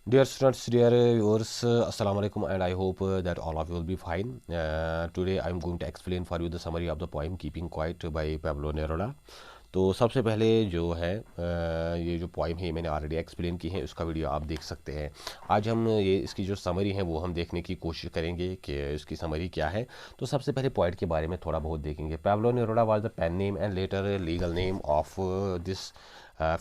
Dear students, dear viewers, Assalamu alaikum, and I hope that all of you will be fine. Today I am going to explain for you the summary of the poem Keeping Quiet by Pablo Neruda. तो सबसे पहले जो है ये जो poem है मैंने already explain की है, उसका वीडियो आप देख सकते हैं। आज हम ये इसकी जो समरी है वो हम देखने की कोशिश करेंगे कि इसकी समरी क्या है। तो सबसे पहले पोइट के बारे में थोड़ा बहुत देखेंगे। Pablo Neruda was the pen name and later legal name of this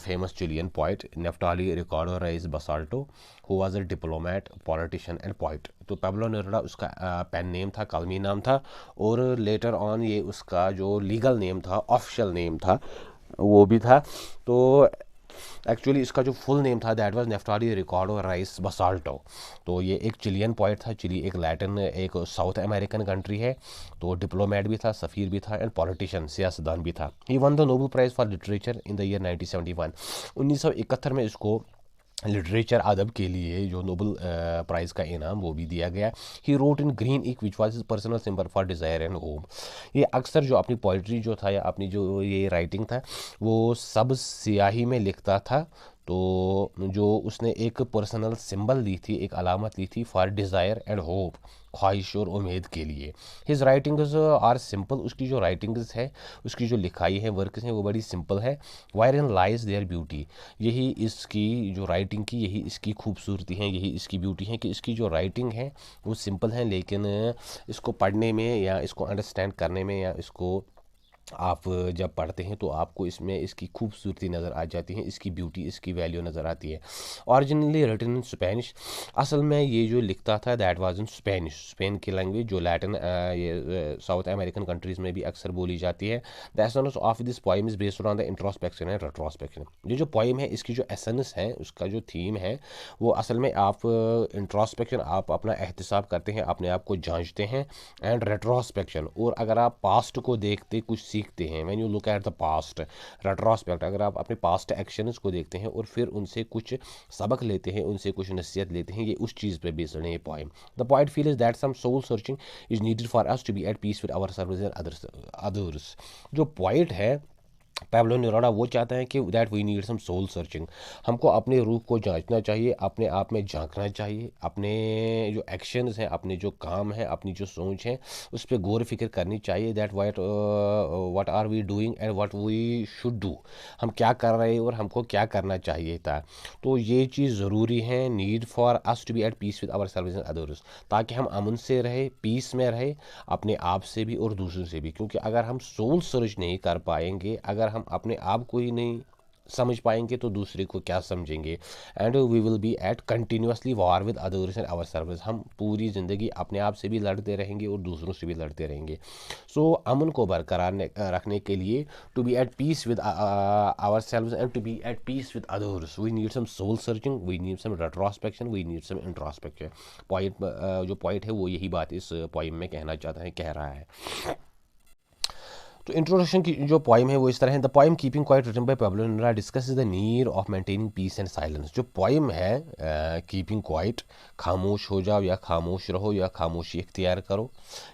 famous Chilean poet Neftali Ricardo Reyes Basalto, who was a diplomat, politician and poet। तो पैब्लो नेरुडा उसका पेन नेम था, कलमी नाम था, और लेटर ऑन ये उसका जो लीगल नेम था, ऑफिशियल नेम था, वो भी था। तो एक्चुअली इसका जो फुल नेम था that was Naftali Ricardo rice बसाल्टो। तो ये एक चिलियन पोइट था। चिली एक लैटिन, एक साउथ अमेरिकन कंट्री है। तो डिप्लोमेट भी था, सफ़ीर भी था एंड पॉलिटिशियन, सियासतदान भी था। He won the Nobel prize for literature in the year 1971। 1971 में इसको लिटरेचर अदब के लिए जो नोबल प्राइज़ का इनाम वो भी दिया गया। ही रोट इन ग्रीन इक which was personal symbol for desire and home. ये अक्सर जो अपनी पोइट्री जो था या अपनी जो ये राइटिंग था वो सब स्याही में लिखता था। तो जो उसने एक पर्सनल सिंबल ली थी, एक अलामत ली थी, फॉर डिज़ायर एंड होप, ख्वाहिश और उम्मीद के लिए। His writings are simple. उसकी जो राइटिंग्स है, उसकी जो लिखाई है, वर्क्स हैं, वो बड़ी सिंपल है। Wire in lies there beauty. यही इसकी जो राइटिंग की, यही इसकी खूबसूरती है, यही इसकी ब्यूटी है कि इसकी जो राइटिंग है वो सिंपल है, लेकिन इसको पढ़ने में या इसको अंडरस्टैंड करने में या इसको आप जब पढ़ते हैं तो आपको इसमें इसकी खूबसूरती नज़र आ जाती है, इसकी ब्यूटी, इसकी वैल्यू नज़र आती है। Originally written in Spanish. असल में ये जो लिखता था that was in Spanish, Spain की लैंग्वेज जो लैटिन ये साउथ अमेरिकन कंट्रीज़ में भी अक्सर बोली जाती है। The essence of this poem is based on the introspection and retrospection. ये जो पोइम है इसकी जो एसेंस है, उसका जो थीम है, वो असल में आप इंट्रोस्पेक्शन, आप अपना एहतिसाब करते हैं, अपने आप को जांचते हैं, एंड रेट्रोस्पेक्शन, और अगर आप पास्ट को देखते कुछ सीखते हैं। When you look at the past. Retrospect, अगर आप अपने पास्ट एक्शंस को देखते हैं और फिर उनसे कुछ सबक लेते हैं, उनसे कुछ नसीहत लेते हैं, ये उस चीज़ पे बेस्ड है ये poem. The poet feel is that some soul searching is needed for us to be at peace with our service and others. जो पॉइंट है पैब्लो नेरुदा वो चाहता है कि that we need some soul searching. हमको अपने रूह को जांचना चाहिए, अपने आप में झांकना चाहिए, अपने जो एक्शंस हैं, अपने जो काम हैं, अपनी जो सोच है, उस पर गौर फिक्र करनी चाहिए। That what are we doing and what we should do. हम क्या कर रहे हैं और हमको क्या करना चाहिए था। तो ये चीज़ ज़रूरी है, need for us to be at peace with our service and others, ताकि हम अमन से रहे, पीस में रहे, अपने आप से भी और दूसरों से भी। क्योंकि अगर हम सोल सर्च नहीं कर पाएंगे, अगर हम अपने आप को ही नहीं समझ पाएंगे तो दूसरे को क्या समझेंगे। And we will be at continuously war with others and our service. हम पूरी ज़िंदगी अपने आप से भी लड़ते रहेंगे और दूसरों से भी लड़ते रहेंगे। सो अमन को बरकरार रखने के लिए, to be at peace with our selves and to be at peace with others, we need some soul searching, we need some retrospection, we need some introspection. Poet जो पॉइंट है वो यही बात इस पॉइंट में कहना चाहता है, कह रहा है। तो इंट्रोडक्शन की जो पोइम है वो इस तरह है। The poem keeping quiet written by Pablo Neruda discuss the need of maintaining peace and silence. जो पोइम है कीपिंग क्वाइट, खामोश हो जाओ या खामोश रहो या खामोशी इख्तियार करो,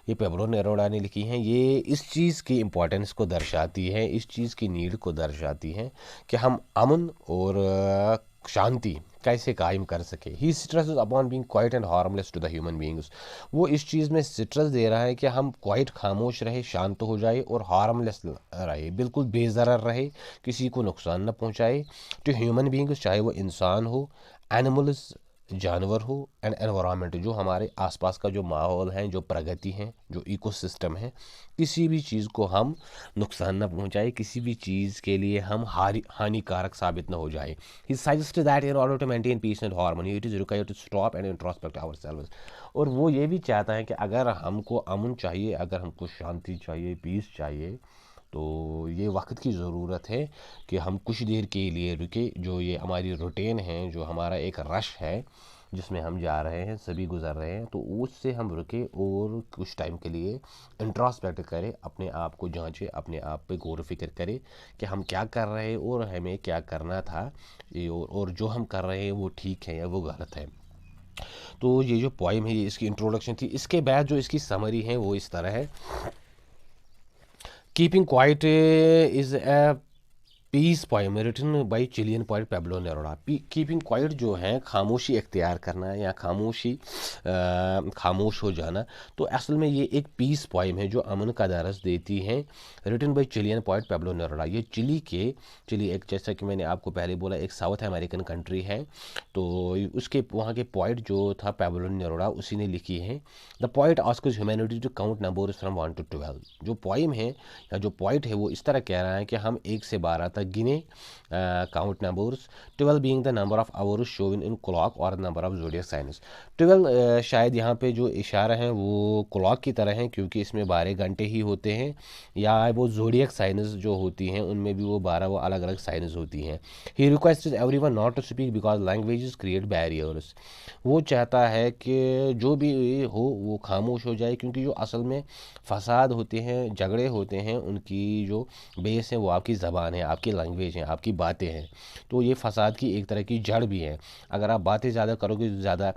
ये पैब्लो नेरुदा ने लिखी है। ये इस चीज़ की इम्पोर्टेंस को दर्शाती है, इस चीज़ की नीड को दर्शाती है कि हम अमन और शांति कैसे कायम कर सके। He stress upon being quiet and harmless to the human beings. वो इस चीज़ में स्ट्रेस दे रहा है कि हम क्वाइट, खामोश रहे, शांत हो जाए और हार्मलेस रहे, बिल्कुल बेज़रर रहे, किसी को नुकसान न पहुंचाए। टू ह्यूमन बीइंग्स, चाहे वो इंसान हो, एनिमल्स जानवर हो, एंड एनवायरनमेंट, जो हमारे आसपास का जो माहौल है, जो प्रगति है, जो इकोसिस्टम है, किसी भी चीज़ को हम नुकसान न पहुंचाए, किसी भी चीज़ के लिए हम हानिकारक साबित न हो जाए। He suggest that in order to maintain peace and harmony it is required to stop and introspect ourselves. और वो ये भी चाहता है कि अगर हमको अमन चाहिए, अगर हमको शांति चाहिए, पीस चाहिए, तो ये वक्त की ज़रूरत है कि हम कुछ देर के लिए रुके। जो ये हमारी रूटीन है, जो हमारा एक रश है जिसमें हम जा रहे हैं, सभी गुजर रहे हैं, तो उससे हम रुके और कुछ टाइम के लिए इंट्रोस्पेक्ट करें, अपने आप को जांचें, अपने आप पे गौर फिक्र करें कि हम क्या कर रहे हैं और हमें क्या करना था, और जो हम कर रहे हैं वो ठीक है या वो गलत है। तो ये जो पोइम है, ये इसकी इंट्रोडक्शन थी। इसके बाद जो इसकी समरी है वो इस तरह है। Keeping quiet is a peace poem written by Chilean poet Pablo Neruda. Keeping quiet जो है खामोशी इख्तियार करना या खामोश हो जाना, तो असल में ये एक पीस पोएम है जो अमन का दरस देती है। Written by Chilean poet Pablo Neruda. ये चिली एक, जैसा कि मैंने आपको पहले बोला, एक साउथ अमेरिकन कंट्री है। तो उसके वहाँ के पोइट जो था पेब्लो नेरुदा, उसी ने लिखी है। The poet asks humanity to count numbers from 1 to 12। जो पोइम है या जो पोइट है वो इस तरह कह रहा है कि हम 1 से 12 तक गिने, count numbers, 12 being the number of hours shown in clock और नंबर ऑफ ज़ोडिएक साइंस। 12 शायद यहाँ पे जो इशारा है वो क्लॉक की तरह है, क्योंकि इसमें 12 घंटे ही होते हैं, या वो ज़ोडिएक साइंस जो होती हैं उनमें भी वो 12 वो अलग अलग साइंस होती हैं। He requested everyone not to speak because languages create barriers. वो चाहता है कि जो भी हो वो खामोश हो जाए, क्योंकि जो असल में फसाद होते हैं, झगड़े होते हैं, उनकी जो बेस है वो आपकी ज़बान है, आपकी लैंग्वेज है, आपकी बातें हैं। तो ये फसाद की एक तरह की जड़ भी है। अगर आप बातें ज़्यादा करोगे तो ज़्यादा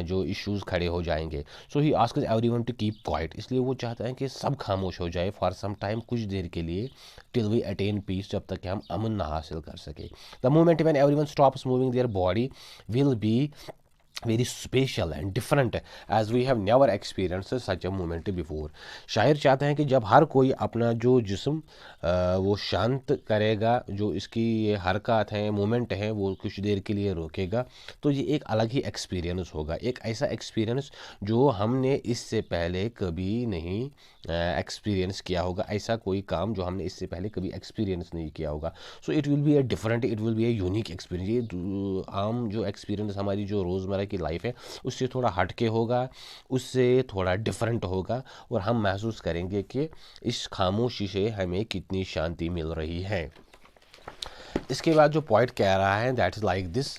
जो इश्यूज़ खड़े हो जाएंगे। So he asks everyone to keep quiet. इसलिए वो चाहता है कि सब खामोश हो जाए फॉर सम टाइम, कुछ देर के लिए, टिल वी अटेन पीस, जब तक कि हम अमन ना हासिल कर सके। The moment when everyone stops moving their body will be very special and different as we have never experienced such a moment before। शायर चाहते हैं कि जब हर कोई अपना जो जिस्म वो शांत करेगा, जो इसकी ये हरकत है, मोमेंट है, वो कुछ देर के लिए रोकेगा, तो ये एक अलग ही एक्सपीरियंस होगा। एक ऐसा एक्सपीरियंस जो हमने इससे पहले कभी नहीं एक्सपीरियंस किया होगा, ऐसा कोई काम जो हमने इससे पहले कभी एक्सपीरियंस नहीं किया होगा। So it will be a different, it will be a unique experience. ये आम जो एक्सपीरियंस हमारी जो रोज़मर्रा की लाइफ है उससे थोड़ा हटके होगा, उससे थोड़ा डिफरेंट होगा, और हम महसूस करेंगे कि इस खामोशी से हमें कितनी शांति मिल रही है। इसके बाद जो पॉइंट कह रहा है that is like this.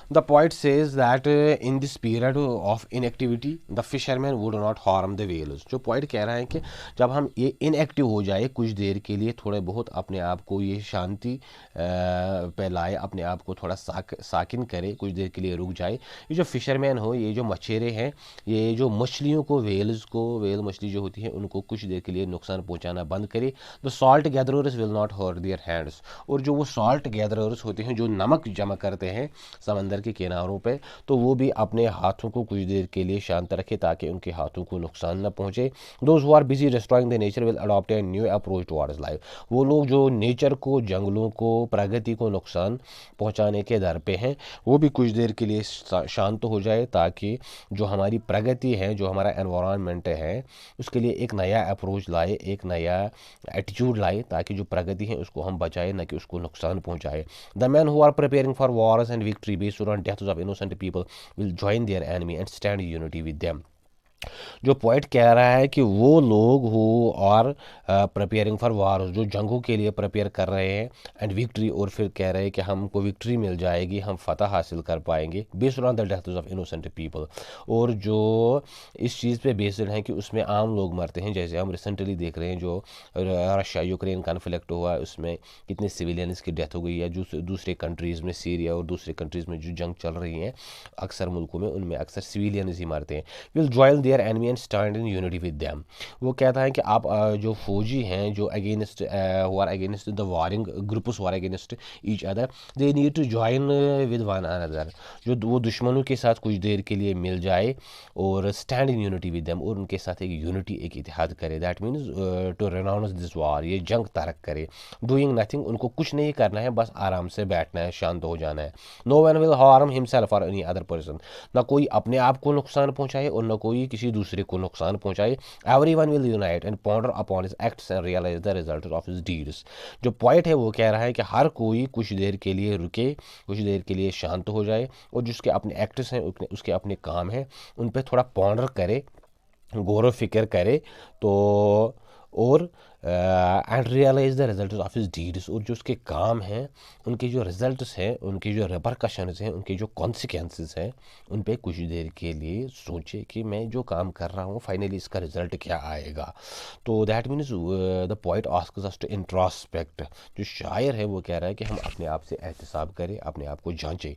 The poet says that in this period of inactivity the fishermen would not harm the whales। जो poet कह रहा है कि जब हम ये inactive हो जाए कुछ देर के लिए, थोड़े बहुत अपने आप को ये शांति पे लाए, अपने आप को थोड़ा साकिन करे, कुछ देर के लिए रुक जाए। ये जो फिशरमैन हो, ये जो मछेरे हैं, ये जो मछलियों को, वेल्स को, वेल मछली जो होती है उनको कुछ देर के लिए नुकसान पहुंचाना बंद करे। The salt gatherers will not hurt their hands. और जो वो सॉल्ट गैदरर्स होते हैं जो नमक जमा करते हैं समंदर के किनारों पे, तो वो भी अपने हाथों को कुछ देर के लिए शांत रखे ताकि उनके हाथों को नुकसान न पहुंचे। Those who are busy destroying the nature will adopt a new approach towards life. वो लोग जो नेचर को, जंगलों को, प्रगति को नुकसान पहुंचाने के दर पे हैं, वो भी कुछ देर के लिए शांत हो जाए, ताकि जो हमारी प्रगति है, जो हमारा एनवायरनमेंट है, उसके लिए एक नया अप्रोच लाए, एक नया एटीट्यूड लाए, ताकि जो प्रगति है उसको हम बचाए, न कि उसको नुकसान पहुंचाए। The man who are preparing for wars and victory based on deaths of innocent people will join their enemy and stand in unity with them। जो पॉइंट कह रहा है कि वो लोग हो और प्रिपेयरिंग फॉर वार, जो जंगों के लिए प्रिपेयर कर रहे हैं, एंड विक्ट्री, और फिर कह रहे हैं कि हमको विक्ट्री मिल जाएगी, हम फतह हासिल कर पाएंगे, based on the deaths of innocent people. और जो इस चीज़ पे बेस्ड है कि उसमें आम लोग मरते हैं, जैसे हम रिसेंटली देख रहे हैं जो रशिया यूक्रेन कन्फ्लिक्ट हुआ है, उसमें कितने सिविलियंस की डेथ हो गई है। जो दूसरे कंट्रीज़ में, सीरिया और दूसरे कंट्रीज़ में जो जंग चल रही हैं अक्सर मुल्कों में, उनमें अक्सर सिविलियंस ही मरते हैं। Will join their enemy and stand in unity with them. वो कहता है कि आप जो फौजी हैं, जो against who are against the warring groups, war against each other, they need to join with one another. जो वो दुश्मनों के साथ कुछ देर के लिए मिल जाए और stand in unity with them, और उनके साथ एक यूनिटी, एक इतिहाद करे। That means to renounce this war, ये जंग तर्क करे। डूइंग नथिंग, उनको कुछ नहीं करना है, बस आराम से बैठना है, शांत हो जाना है। No one will harm himself or any other person. ना कोई अपने आप को नुकसान पहुंचाए और न कोई किसी दूसरे को नुकसान पहुंचाए। Everyone will unite and ponder upon his acts and realize the result of his deeds. जो पॉइंट है वो कह रहा है कि हर कोई कुछ देर के लिए रुके, कुछ देर के लिए शांत हो जाए, और जिसके अपने एक्ट्स हैं, उसके अपने काम हैं, उन पर थोड़ा पॉन्डर करे, गौर फिक्र करे, तो और and realize the result of his deeds. और जो उसके काम हैं, उनके जो रिजल्ट्स हैं, उनके जो रिपरकशंस हैं, उनके जो कॉन्सिक्वेंसेस हैं, उन पे कुछ देर के लिए सोचे कि मैं जो काम कर रहा हूँ फाइनली इसका रिजल्ट क्या आएगा। तो that means the poet asks us to introspect. जो शायर है वो कह रहा है कि हम अपने आप से एहतिसाब करें, अपने आप को जांचें।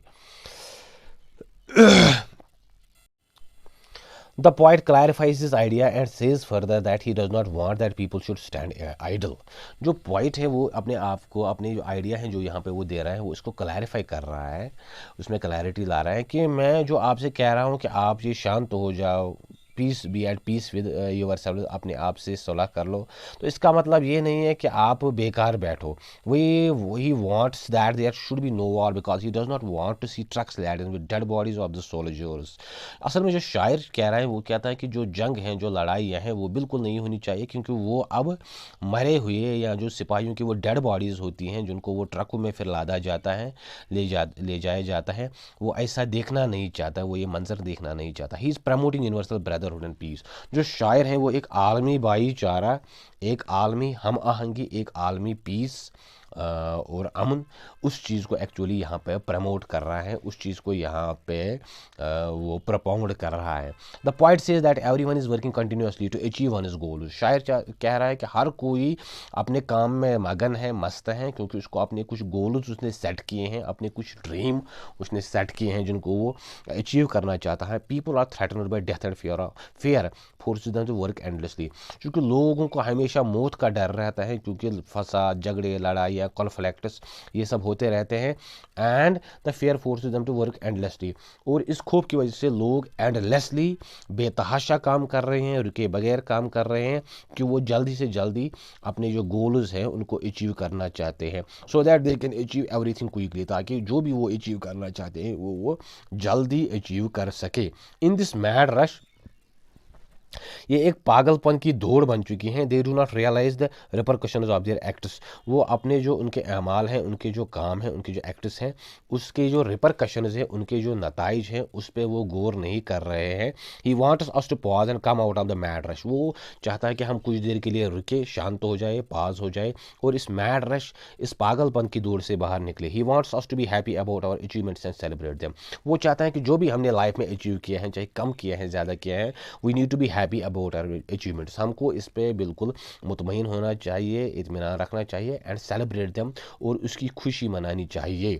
The poet clarifies his idea and says further that he does not want that people should stand idle. जो poet है वो अपने आप को, अपने जो आइडिया है जो यहाँ पे वो दे रहा है, वो इसको क्लैरिफाई कर रहा है, उसमें क्लैरिटी ला रहा है कि मैं जो आपसे कह रहा हूँ कि आप ये शांत हो जाओ, peace, be at peace with yourself, अपने आप से सुलह कर लो, तो इसका मतलब ये नहीं है कि आप बेकार बैठो. He wants that there should be no war because he does not want to see trucks laden with dead bodies of the soldiers. असल में जो शायर कह रहा है वो कहता है कि जो जंग हैं, जो लड़ाइयाँ हैं, वो बिल्कुल नहीं होनी चाहिए, क्योंकि वो अब मरे हुए या जो सिपाहियों की वो डेड बॉडीज़ होती हैं जिनको वो ट्रकों में फिर लादा जाता है, ले जाया जाता है, वो ऐसा देखना नहीं चाहता, वो ये मंजर देखना नहीं चाहता. He is promoting universal brotherhood and peace. जो शायर हैं वो एक आलमी भाईचारा, एक आलमी हम आहंगी, एक आलमी पीस और अमन, उस चीज़ को एक्चुअली यहाँ पे प्रमोट कर रहा है, उस चीज़ को यहाँ पे वो प्रपोंड कर रहा है. The point says that everyone is working continuously to achieve one is goal. शायर कह रहा है कि हर कोई अपने काम में मगन है, मस्त है, क्योंकि उसको अपने कुछ गोल्स उसने सेट किए हैं, अपने कुछ ड्रीम उसने सेट किए हैं जिनको वो अचीव करना चाहता है. People are threatened by death and fear forces them to work endlessly. क्योंकि लोगों को हमेशा मौत का डर रहता है, क्योंकि फसाद, झगड़े, लड़ाई या कॉन्फ्लिक्ट्स ये सब होते रहते हैं. And the fear forces them to work endlessly. और इस खूब की वजह से लोग एंडलेसली बेतहाशा काम कर रहे हैं, रुके बगैर काम कर रहे हैं, कि वो जल्दी से जल्दी अपने जो गोल्स हैं उनको अचीव करना चाहते हैं, so that they can achieve everything quickly, ताकि जो भी वो अचीव करना चाहते हैं वो जल्दी अचीव कर सके. इन दिस मैड रश, ये एक पागलपन की दौड़ बन चुकी हैं. They do not realize the repercussions of their acts. वो अपने जो उनके अमाल हैं, उनके जो काम हैं, उनके जो एक्ट्स हैं, उसके जो रिपरकशंस हैं, उनके जो नताइज हैं, उस पर वो गौर नहीं कर रहे हैं. He wants us to pause and come out of the mad rush. वो चाहता है कि हम कुछ देर के लिए रुके, शांत हो जाए, पाज हो जाए, और इस मैड रश, इस पागलपन की दौड़ से बाहर निकले. He wants us to be happy about our achievements and celebrate them. वो चाहता है कि जो भी हमने लाइफ में अचीव किया है, चाहे कम किया है, ज़्यादा किया है, we need to be happy about our achievements. हमको इस पे बिल्कुल मुतमईन होना चाहिए, इत्मीनान रखना चाहिए, एंड सेलिब्रेट देम, और उसकी खुशी मनानी चाहिए.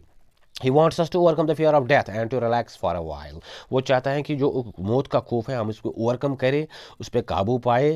He wants us to overcome the fear of death and to relax for a while. वो चाहता है कि जो मौत का खौफ है हम इसको ओवरकम करें, उस पर काबू पाए,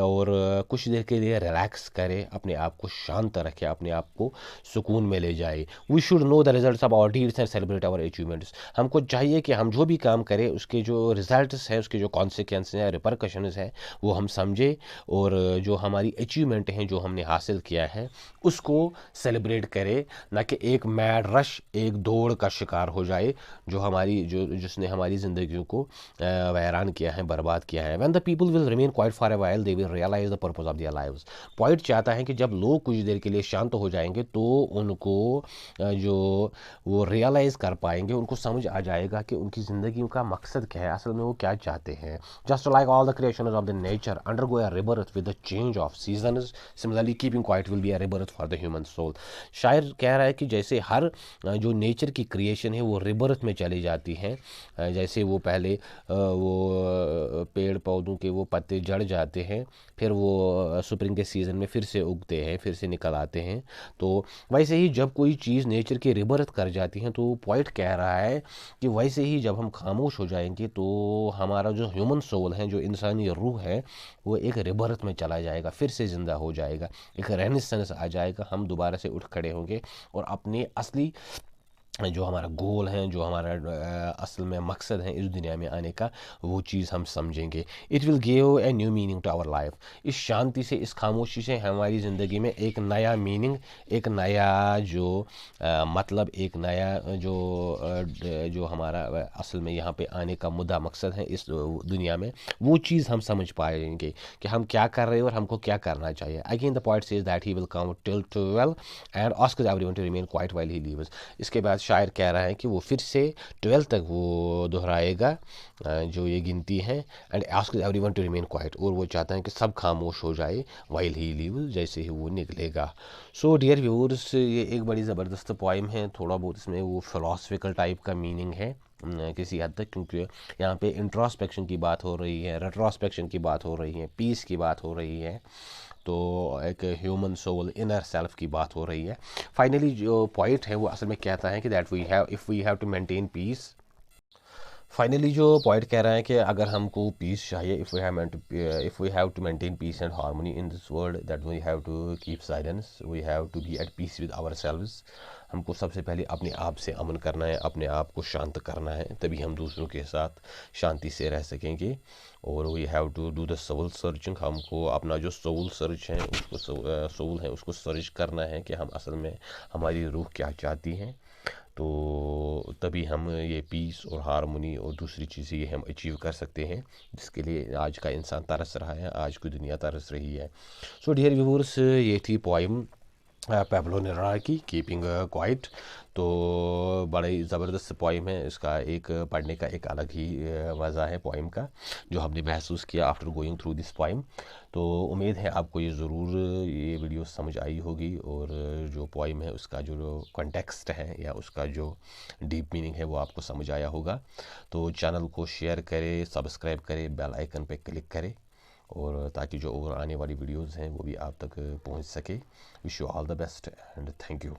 और कुछ देर के लिए रिलैक्स करें, अपने आप को शांत रखें, अपने आप को सुकून में ले जाए. We should know the results of our deeds and celebrate our achievements. हमको चाहिए कि हम जो भी काम करें उसके जो रिजल्ट्स हैं, उसके जो कॉन्सिक्वेंस हैं, रिपरकशंस हैं, वो हम समझें, और जो हमारी अचीवमेंट हैं, जो हमने हासिल किया है, उसको सेलिब्रेट करें, ना कि एक मैड रश, एक दौड़ का शिकार हो जाए जो जिसने हमारी ज़िंदगियों को वैरान किया है, बर्बाद किया है. When the people will remain quiet for a while they will realize the purpose of their lives. Poet चाहता है कि जब लोग कुछ देर के लिए शांत हो जाएंगे तो उनको जो वो रियलाइज़ कर पाएंगे, उनको समझ आ जाएगा कि उनकी ज़िंदगी का मकसद क्या है, असल में वो क्या चाहते हैं. Just like all the creations of the nature undergo a rebirth with the change of seasons, similarly keeping quiet will be a rebirth for the human soul. शायर कह रहा है कि जैसे हर जो नेचर की क्रिएशन है वो रिबर्थ में चली जाती हैं, जैसे वो पहले वो पेड़ पौधों के वो पत्ते जड़ जाते हैं, फिर वो स्प्रिंग के सीज़न में फिर से उगते हैं, फिर से निकल आते हैं, तो वैसे ही जब कोई चीज़ नेचर की रिबर्थ कर जाती है, तो पॉइंट कह रहा है कि वैसे ही जब हम खामोश हो जाएंगे तो हमारा जो ह्यूमन सोल है, जो इंसानी रूह है, वो एक रिबर्थ में चला जाएगा, फिर से ज़िंदा हो जाएगा, एक रेनेसेंस आ जाएगा, हम दोबारा से उठ खड़े होंगे और अपने असली जो हमारा गोल है, जो हमारा असल में मकसद है इस दुनिया में आने का, वो चीज़ हम समझेंगे. It will give a new meaning to our life. इस शांति से, इस खामोशी से हमारी ज़िंदगी में एक नया मीनिंग, एक नया जो मतलब, एक नया जो हमारा असल में यहाँ पे आने का मुद्दा, मकसद है इस दुनिया में, वो चीज़ हम समझ पाएंगे कि हम क्या कर रहे हैं और हमको क्या करना चाहिए. Again the point says that he will come till 12 and asks everyone to remain quiet while he leaves. इसके बाद शायर कह रहा है कि वो फिर से 12 तक वो दोहराएगा जो ये गिनती है, and asks everyone to remain quiet, और वो चाहता है कि सब खामोश हो जाए, व्हाइल ही लीव्स, जैसे ही वो निकलेगा. सो डियर व्यूअर्स, ये एक बड़ी ज़बरदस्त पोइम है, थोड़ा बहुत इसमें वो फिलोसफिकल टाइप का मीनिंग है किसी हद तक, क्योंकि यहाँ पे इंट्रोस्पेक्शन की बात हो रही है, रेट्रोस्पेक्शन की बात हो रही है, पीस की बात हो रही है, तो एक ह्यूमन सोल, इनर सेल्फ की बात हो रही है. फाइनली जो पॉइंट है वो असल में कहता है कि that we have, if we have to maintain peace, finally जो पॉइंट कह रहा है कि अगर हमको पीस चाहिए, if we have to maintain peace and harmony in this world, that we have to keep silence, we have to be at peace with our selves. हमको सबसे पहले अपने आप से अमन करना है, अपने आप को शांत करना है, तभी हम दूसरों के साथ शांति से रह सकेंगे। और we have to do the soul searching, हमको अपना जो सोल सर्च है उसको सोल है उसको सर्च करना है कि हम असल में हमारी रूह क्या चाहती हैं। तो तभी हम ये पीस और हारमोनी और दूसरी चीज़ें ये हम अचीव कर सकते हैं, जिसके लिए आज का इंसान तरस रहा है, आज की दुनिया तरस रही है। सो डियर व्यूअर्स, ये थी पोइम पैब्लो नेरुदा की कीपिंग क्वाइट। तो बड़ा ही ज़बरदस्त पोइम है, इसका एक पढ़ने का एक अलग ही मज़ा है पोइम का, जो हमने महसूस किया after going through this poem. तो उम्मीद है आपको ये ज़रूर ये वीडियो समझ आई होगी, और जो पोइम है उसका जो कॉन्टेक्स्ट है या उसका जो डीप मीनिंग है वो आपको समझ आया होगा। तो चैनल को शेयर करें, सब्सक्राइब करें, बेल आइकन पे क्लिक करें, और ताकि जो और आने वाली वीडियोज़ हैं वो भी आप तक पहुंच सके। Wish you all the best and thank you.